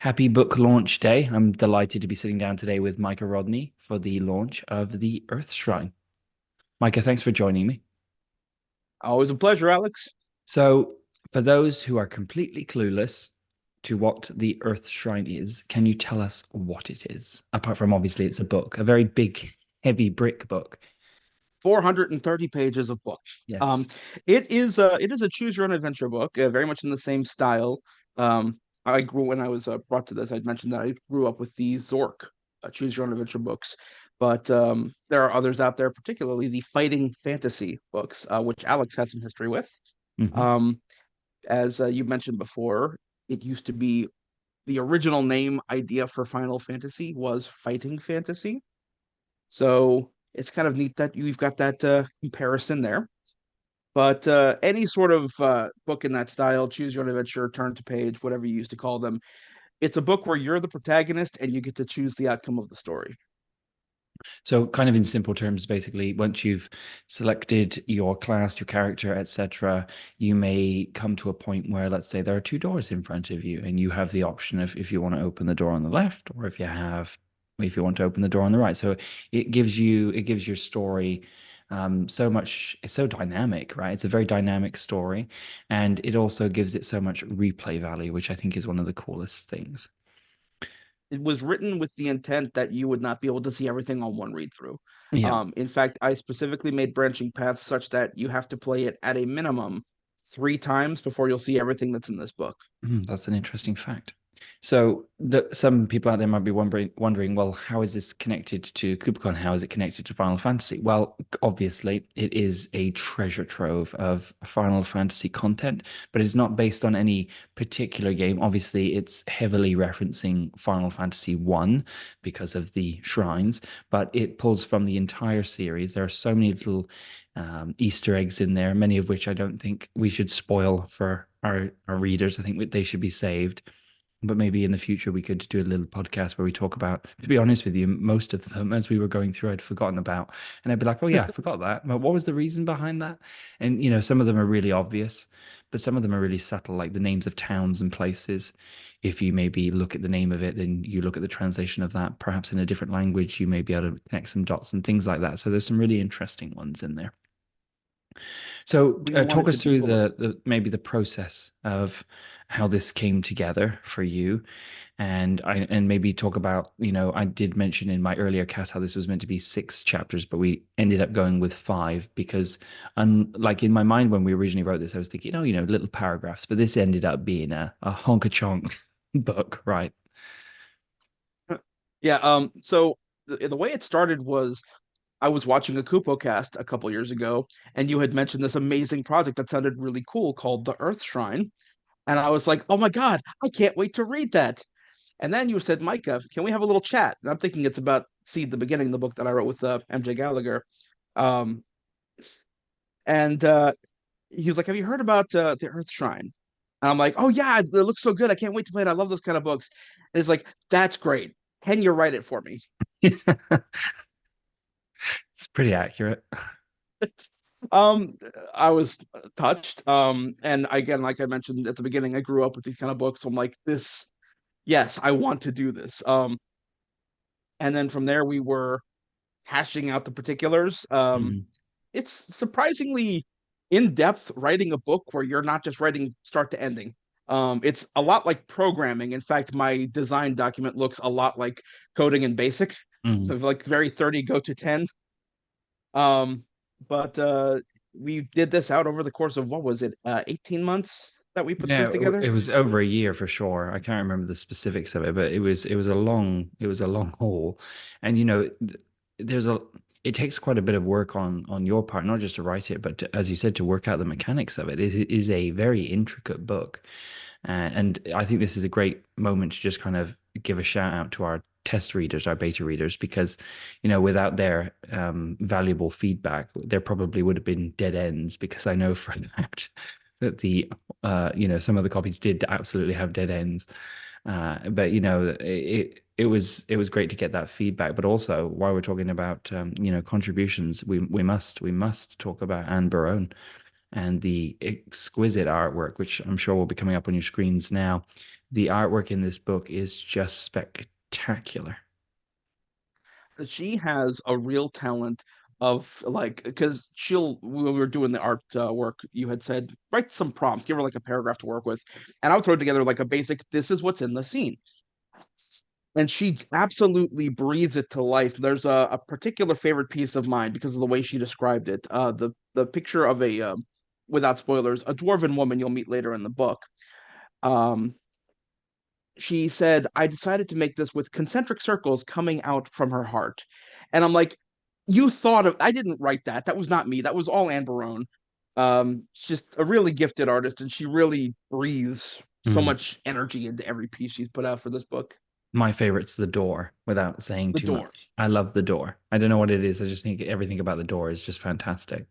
Happy book launch day. I'm delighted to be sitting down today with Micah Rodney for the launch of The Earth Shrine. Micah, thanks for joining me. Always a pleasure, Alex. So, for those who are completely clueless to what The Earth Shrine is, can you tell us what it is? Apart from obviously it's a book, a very big, heavy brick book. 430 pages of book. Yes. Um, it is a choose your own adventure book, very much in the same style. I grew when I was brought to this. I'd mentioned that I grew up with the Zork choose your own adventure books, but there are others out there, particularly the fighting fantasy books, which Alex has some history with. Hmm. Um, as you mentioned before, it used to be the original name idea for Final Fantasy was fighting fantasy. So it's kind of neat that you've got that comparison there. But any sort of book in that style, choose your own adventure, turn to page, whatever you used to call them, it's a book where you're the protagonist and you get to choose the outcome of the story. So, kind of in simple terms, basically, once you've selected your class, your character, etc., you may come to a point where, let's say, there are two doors in front of you, and you have the option of if you want to open the door on the left, or if you want to open the door on the right. So it gives your story so much. It's so dynamic, right? It's a very dynamic story, and it also gives it so much replay value, which I think is one of the coolest things. It was written with the intent that you would not be able to see everything on one read through. Yeah. In fact, I specifically made branching paths such that you have to play it at a minimum 3 times before you'll see everything that's in this book. That's an interesting fact. So some people out there might be wondering, well, how is this connected to KubeCon? How is it connected to Final Fantasy? Well, obviously, it is a treasure trove of Final Fantasy content, but it's not based on any particular game. Obviously, it's heavily referencing Final Fantasy 1 because of the shrines, but it pulls from the entire series. There are so many little Easter eggs in there, many of which I don't think we should spoil for our readers. I think they should be saved. But maybe in the future we could do a little podcast where we talk about, to be honest with you, most of them as we were going through, I'd forgotten about. And I'd be like, oh yeah, I forgot that. But what was the reason behind that? And some of them are really obvious, but some of them are really subtle, like the names of towns and places. If you maybe look at the name of it, then you look at the translation of that, perhaps in a different language, you may be able to connect some dots and things like that. So there's some really interesting ones in there. So, We want talk it to us be through full of. the maybe the process of how this came together for you, and maybe talk about, I did mention in my earlier cast how this was meant to be 6 chapters, but we ended up going with 5 because, like in my mind when we originally wrote this, I was thinking, oh, little paragraphs, but this ended up being a honka chonk book, right? Yeah, so the way it started was I was watching a Kupo cast a couple years ago, and you had mentioned this amazing project that sounded really cool called the Earth Shrine. And I was like, oh my God, I can't wait to read that. And then you said, Micah, can we have a little chat? And I'm thinking it's about Seed, the beginning, the book that I wrote with MJ Gallagher. Um, and he was like, have you heard about the Earth Shrine? And I'm like, oh yeah, it looks so good. I can't wait to play it. I love those kind of books. And it's like, that's great. Can you write it for me? It's pretty accurate. Um, I was touched. And again, like I mentioned at the beginning, I grew up with these kind of books. So I'm like, this, yes, I want to do this. And then from there, we were hashing out the particulars. Mhm. It's surprisingly in depth writing a book where you're not just writing start to ending. It's a lot like programming. In fact, my design document looks a lot like coding in BASIC. So Mhm. like very 30 go to 10. Um, but we did this out over the course of what was it, 18 months that we put Yeah, this together? it was over a year for sure. I can't remember the specifics of it, but it was a long haul, and there's a it takes quite a bit of work on your part, not just to write it, but to, as you said, to work out the mechanics of it. It is a very intricate book, and I think this is a great moment to just kind of give a shout out to our test readers, our beta readers, because without their valuable feedback, there probably would have been dead ends. Because I know for a fact that some of the copies did absolutely have dead ends. But it was great to get that feedback. But also, while we're talking about contributions, we must talk about Anne and the exquisite artwork, which I'm sure will be coming up on your screens now. The artwork in this book is just spectacular. She has a real talent of like, because she'll, when we were doing the art work, you had said write some prompts, give her like a paragraph to work with, and I would throw together like a basic, this is what's in the scene, and she absolutely breathes it to life. There's a particular favorite piece of mine because of the way she described it. The picture of a without spoilers, a dwarven woman you'll meet later in the book. Um, she said, I decided to make this with concentric circles coming out from her heart. And I'm like, you thought of, I didn't write that. That was not me. That was all Anne Barone. She's just a really gifted artist, and she really breathes so Mm. much energy into every piece she's put out for this book. My favorite's the door, without saying The too door. much. I love the door. I don't know what it is. I just think everything about the door is just fantastic.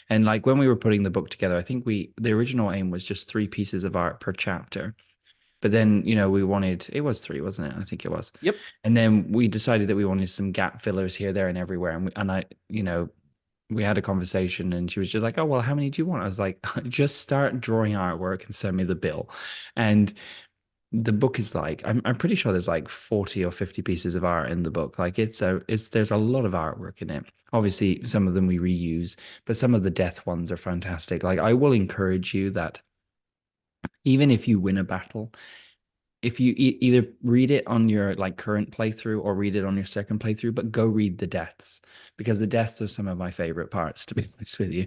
And like when we were putting the book together, I think the original aim was just three pieces of art per chapter. But then, we wanted, it was three, wasn't it? I think it was. Yep. And then we decided that we wanted some gap fillers here, there, and everywhere. We had a conversation and she was just like, oh, well, how many do you want? I was like, just start drawing artwork and send me the bill. And the book is like, I'm pretty sure there's like 40 or 50 pieces of art in the book. Like there's a lot of artwork in it. Obviously, some of them we reuse, but some of the death ones are fantastic. Like I will encourage you that even if you win a battle, if you either read it on your like current playthrough or read it on your second playthrough, but go read the deaths because the deaths are some of my favorite parts, to be honest with you.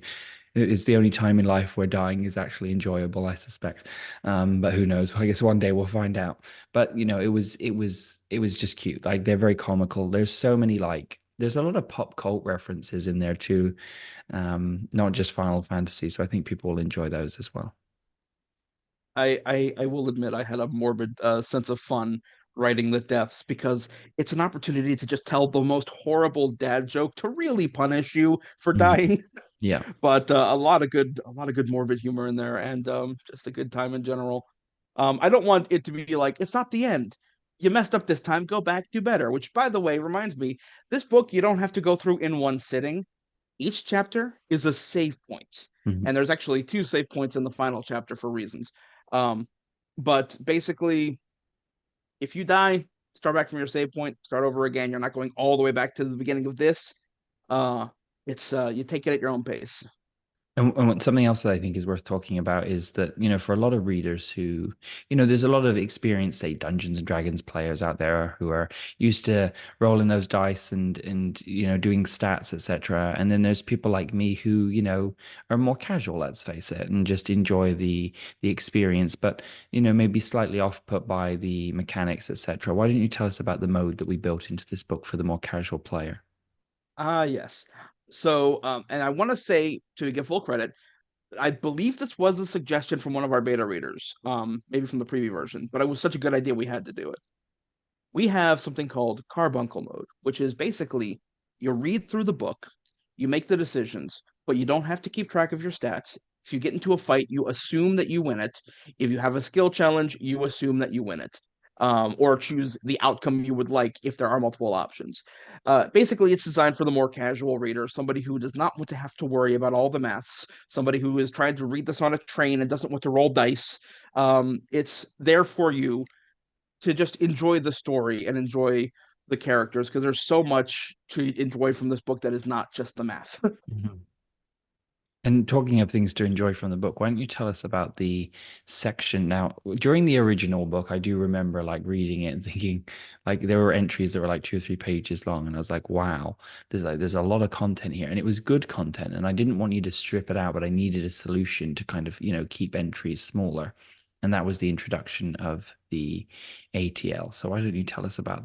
It's the only time in life where dying is actually enjoyable, I suspect. But who knows? I guess one day we'll find out. But it was just cute. Like they're very comical. There's so many there's a lot of pop cult references in there too, not just Final Fantasy. So I think people will enjoy those as well. I will admit I had a morbid sense of fun writing the deaths because it's an opportunity to just tell the most horrible dad joke to really punish you for Mhm. dying. Yeah. But a lot of good morbid humor in there, and just a good time in general. I don't want it to be like it's not the end. You messed up this time. Go back, do better. Which, by the way, reminds me, this book you don't have to go through in one sitting. Each chapter is a save point, Mhm. and there's actually two save points in the final chapter for reasons. Um, but basically, if you die, start back from your save point, start over again. You're not going all the way back to the beginning of this. Uh, it's you take it at your own pace. Something else that I think is worth talking about is that, for a lot of readers who, there's a lot of experienced, say, Dungeons and Dragons players out there who are used to rolling those dice and doing stats, etc. And then there's people like me who, are more casual, let's face it, and just enjoy the experience, but, maybe slightly off put by the mechanics, etc. Why don't you tell us about the mode that we built into this book for the more casual player? Ah, yes. So, and I want to say to give full credit, I believe this was a suggestion from one of our beta readers, maybe from the preview version, but it was such a good idea we had to do it. We have something called carbuncle mode, which is basically you read through the book, you make the decisions, but you don't have to keep track of your stats. If you get into a fight, you assume that you win it. If you have a skill challenge, you assume that you win it. Or choose the outcome you would like if there are multiple options. Basically, it's designed for the more casual reader, somebody who does not want to have to worry about all the maths, somebody who is trying to read this on a train and doesn't want to roll dice. It's there for you to just enjoy the story and enjoy the characters because there's so much to enjoy from this book that is not just the math. Mhm. And talking of things to enjoy from the book, why don't you tell us about the section now? During the original book, I do remember like reading it and thinking like there were entries that were like 2 or 3 pages long, and I was like, wow, there's a lot of content here, and it was good content, and I didn't want you to strip it out, but I needed a solution to kind of keep entries smaller, and that was the introduction of the ATL. So why don't you tell us about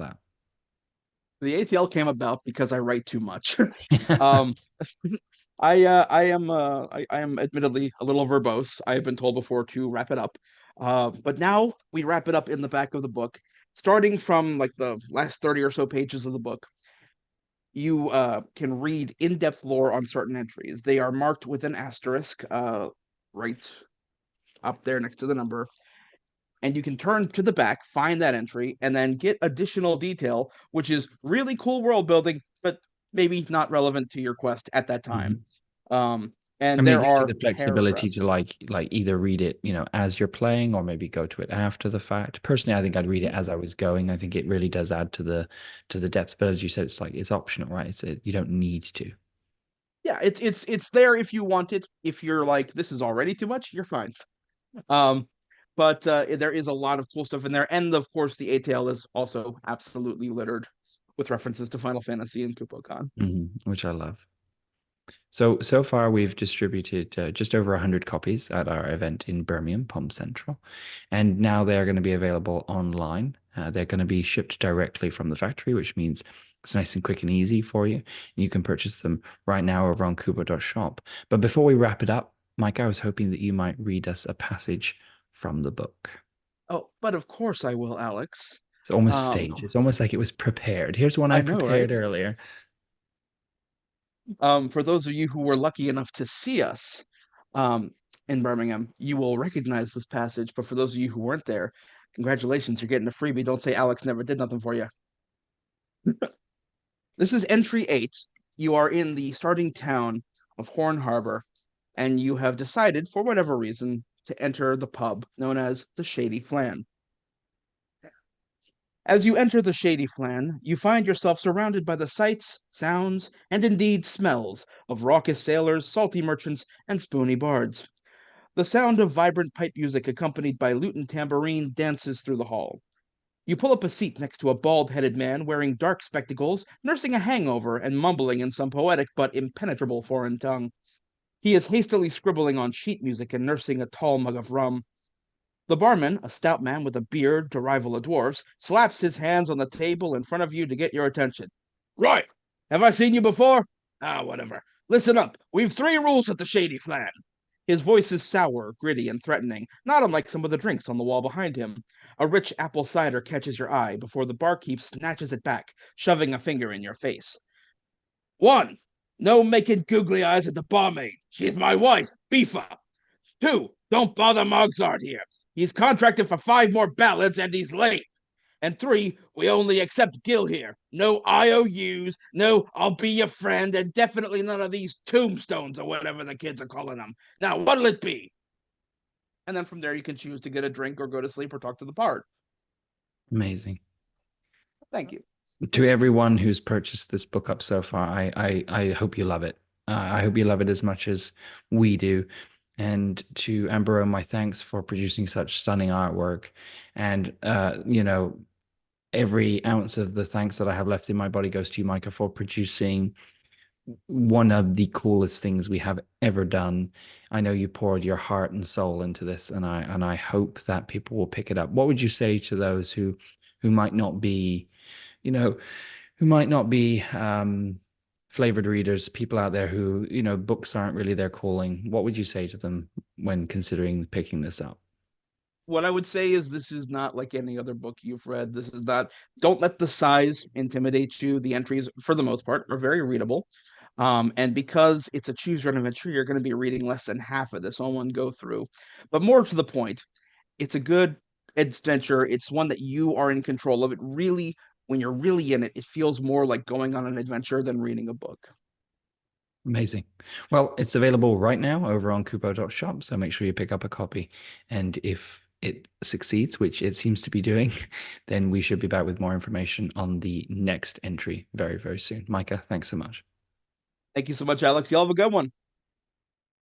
The ATL came about because I write too much. that? um, I am admittedly a little verbose. I have been told before to wrap it up, but now we wrap it up in the back of the book, starting from like the last 30 or so pages of the book. You can read in-depth lore on certain entries. They are marked with an asterisk, right up there next to the number, and you can turn to the back, find that entry, and then get additional detail, which is really cool world building, but maybe not relevant to your quest at that time. Mhm. Um, I And mean, there it gives you are the flexibility to paragraphs. like either read it, as you're playing, or maybe go to it after the fact. Personally, I think I'd read it as I was going. I think it really does add to the depth. But as you said, it's like it's optional, right? You don't need to. Yeah, it's there if you want it. If you're like, this is already too much, you're fine. Um, but there is a lot of cool stuff in there, and of course, the ATL is also absolutely littered with references to Final Fantasy and KupoCon. Which I love. So far, we've distributed just over 100 copies at our event in Birmingham, Palm Central, and now they're going to be available online. They're going to be shipped directly from the factory, which means it's nice and quick and easy for you. You can purchase them right now over on Kubo.shop. But before we wrap it up, Mike, I was hoping that you might read us a passage from the book. Oh, but of course I will, Alex. It's almost Um, staged. It's almost like it was prepared. Here's one I I know, right? prepared earlier. For those of you who were lucky enough to see us um, in Birmingham, you will recognize this passage. But for those of you who weren't there, congratulations, you're getting a freebie. Don't say Alex never did nothing for you. This is entry 8. You are in the starting town of Horn Harbor, and you have decided, for whatever reason, to enter the pub known as the Shady Flan. As you enter the Shady Flan, you find yourself surrounded by the sights, sounds, and indeed smells of raucous sailors, salty merchants, and spoony bards. The sound of vibrant pipe music accompanied by lute and tambourine dances through the hall. You pull up a seat next to a bald-headed man wearing dark spectacles, nursing a hangover and mumbling in some poetic but impenetrable foreign tongue. He is hastily scribbling on sheet music and nursing a tall mug of rum. The barman, a stout man with a beard to rival a dwarf's, slaps his hands on the table in front of you to get your attention. Right. Have I seen you before? Ah, whatever. Listen up. We've 3 rules at the Shady Flan. His voice is sour, gritty, and threatening, not unlike some of the drinks on the wall behind him. A rich apple cider catches your eye before the barkeep snatches it back, shoving a finger in your face. 1. No making googly eyes at the barmaid. She's my wife, Beefa. 2. Don't bother Mogsart here. He's contracted for 5 more ballads and he's late. And 3, we only accept Gil here. No IOUs, no I'll be your friend, and definitely none of these tombstones or whatever the kids are calling them. Now, what'll it be? And then from there, you can choose to get a drink or go to sleep or talk to the bard. Amazing. Thank you. To everyone who's purchased this book up so far, I hope you love it. I hope you love it as much as we do. And to Ambro, my thanks for producing such stunning artwork. And every ounce of the thanks that I have left in my body goes to you, Micah, for producing one of the coolest things we have ever done. I know you poured your heart and soul into this, and I hope that people will pick it up. What would you say to those who might not be, who might not be flavored readers, people out there who, books aren't really their calling? What would you say to them when considering picking this up? What I would say is this is not like any other book you've read. This is not, don't let the size intimidate you. The entries, for the most part, are very readable. And because it's a choose your own adventure, you're going to be reading less than half of this on one go through. But more to the point, it's a good adventure. It's one that you are in control of. It really, when you're really in it, it feels more like going on an adventure than reading a book. Amazing. Well, it's available right now over on Kubo.shop, so make sure you pick up a copy. And if it succeeds, which it seems to be doing, then we should be back with more information on the next entry very, very soon. Micah, thanks so much. Thank you so much, Alex. Y'all have a good one.